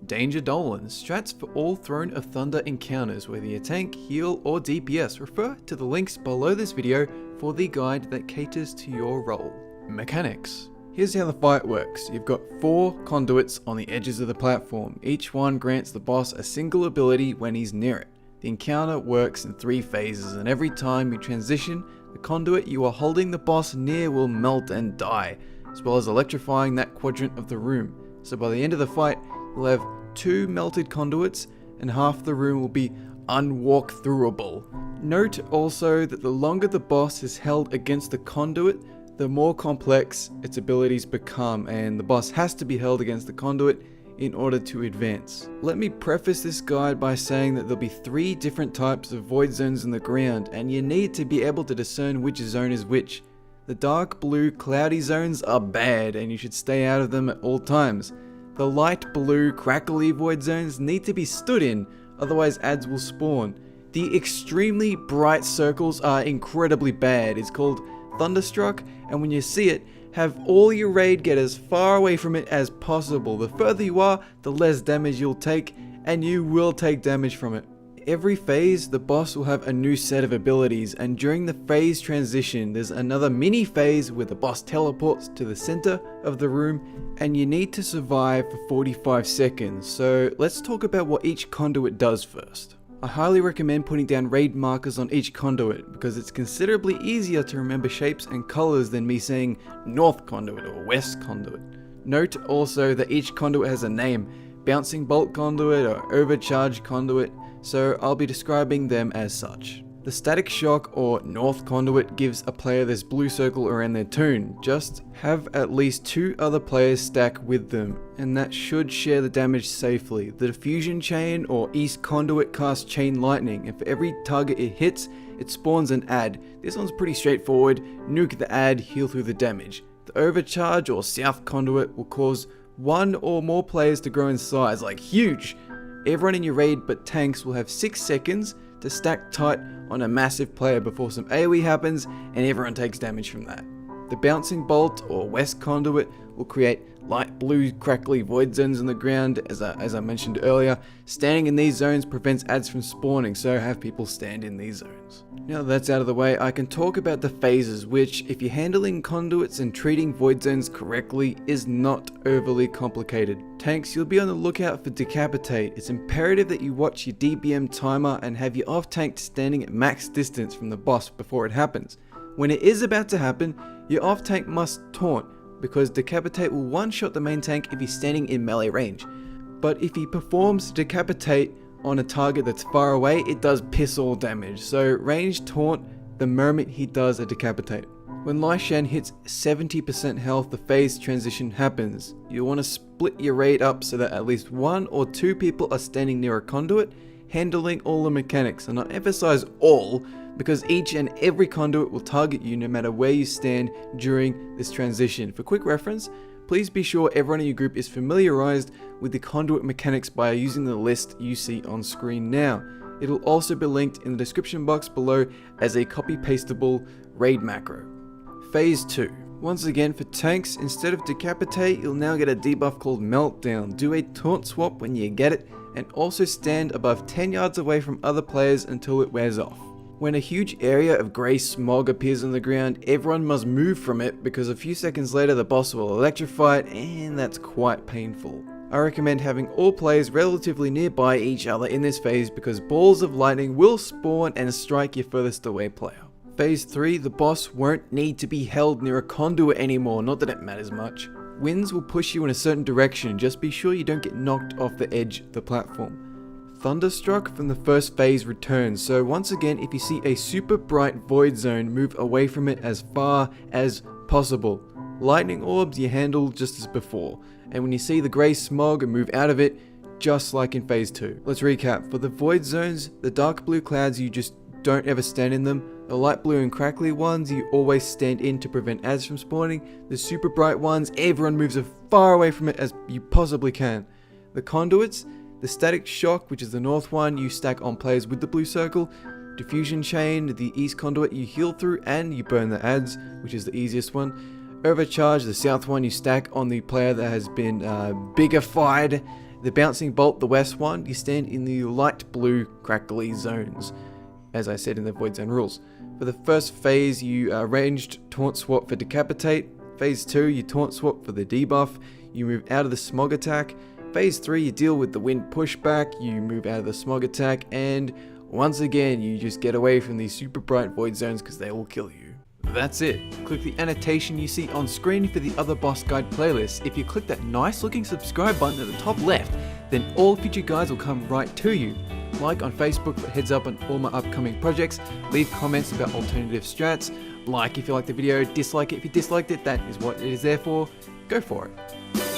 Danger Dolan, strats for all Throne of Thunder encounters, whether you're tank, heal, or DPS. Refer to the links below this video for the guide that caters to your role. Mechanics. Here's how the fight works. You've got 4 conduits on the edges of the platform. Each one grants the boss a single ability when he's near it. The encounter works in 3 phases, and every time you transition, the conduit you are holding the boss near will melt and die, as well as electrifying that quadrant of the room. So by the end of the fight, you'll have 2 melted conduits and half the room will be unwalk-throughable. Note also that the longer the boss is held against the conduit, the more complex its abilities become, and the boss has to be held against the conduit in order to advance. Let me preface this guide by saying that there'll be 3 different types of void zones in the ground, and you need to be able to discern which zone is which. The dark blue cloudy zones are bad and you should stay out of them at all times. The light blue crackly void zones need to be stood in, otherwise adds will spawn. The extremely bright circles are incredibly bad. It's called Thunderstruck, and when you see it, have all your raid get as far away from it as possible. The further you are, the less damage you'll take, and you will take damage from it. Every phase, the boss will have a new set of abilities, and during the phase transition, there's another mini phase where the boss teleports to the center of the room, and you need to survive for 45 seconds. So let's talk about what each conduit does first. I highly recommend putting down raid markers on each conduit because it's considerably easier to remember shapes and colors than me saying north conduit or west conduit. Note also that each conduit has a name, bouncing bolt conduit or overcharged conduit, so I'll be describing them as such. The static shock or north conduit gives a player this blue circle around their toon. Just have at least 2 other players stack with them, and that should share the damage safely. The diffusion chain or east conduit casts chain lightning, and for every target it hits, it spawns an ad. This one's pretty straightforward. Nuke the ad, heal through the damage. The overcharge or south conduit will cause 1 or more players to grow in size, like huge. Everyone in your raid but tanks will have 6 seconds to stack tight on a massive player before some AoE happens and everyone takes damage from that. The bouncing bolt or west conduit will create light blue crackly void zones on the ground. As I mentioned earlier, standing in these zones prevents ads from spawning, so have people stand in these zones. Now that that's out of the way, I can talk about the phases, which, if you're handling conduits and treating void zones correctly, is not overly complicated. Tanks, you'll be on the lookout for Decapitate. It's imperative that you watch your DBM timer and have your off-tank standing at max distance from the boss before it happens. When it is about to happen, your off-tank must taunt, because Decapitate will one-shot the main tank if he's standing in melee range. But if he performs Decapitate on a target that's far away, it does piss all damage, so range taunt the moment he does a Decapitate. When Lei Shen hits 70% health, the phase transition happens. You'll want to split your raid up so that at least 1 or 2 people are standing near a conduit, handling all the mechanics, and I emphasize all, because each and every conduit will target you no matter where you stand during this transition. For quick reference, please be sure everyone in your group is familiarized with the conduit mechanics by using the list you see on screen now. It'll also be linked in the description box below as a copy-pastable raid macro. Phase 2. Once again, for tanks, instead of Decapitate, you'll now get a debuff called Meltdown. Do a taunt swap when you get it, and also stand above 10 yards away from other players until it wears off. When a huge area of grey smog appears on the ground, everyone must move from it because a few seconds later the boss will electrify it, and that's quite painful. I recommend having all players relatively nearby each other in this phase because balls of lightning will spawn and strike your furthest away player. Phase 3, the boss won't need to be held near a conduit anymore, not that it matters much. Winds will push you in a certain direction, just be sure you don't get knocked off the edge of the platform. Thunderstruck from the first phase returns, so once again, if you see a super bright void zone, move away from it as far as possible. Lightning orbs you handle just as before, and when you see the grey smog, move out of it, just like in phase 2. Let's recap. For the void zones, the dark blue clouds, you just don't ever stand in them. The light blue and crackly ones, you always stand in to prevent ads from spawning. The super bright ones, everyone moves as far away from it as you possibly can. The conduits, the static shock, which is the north one, you stack on players with the blue circle. Diffusion chain, the east conduit, you heal through and you burn the ads, which is the easiest one. Overcharge, the south one, you stack on the player that has been biggified. The Bouncing Bolt, the west one, you stand in the light blue crackly zones, as I said in the Void Zone rules. For the first phase, you ranged taunt swap for Decapitate. Phase 2, you taunt swap for the debuff. You move out of the smog attack. Phase 3, you deal with the wind pushback. You move out of the smog attack, and once again, you just get away from these super bright void zones because they will kill you. That's it. Click the annotation you see on screen for the other boss guide playlists. If you click that nice looking subscribe button at the top left, then all future guides will come right to you. Like on Facebook for heads up on all my upcoming projects. Leave comments about alternative strats. Like if you liked the video, dislike it if you disliked it. That is what it is there for. Go for it.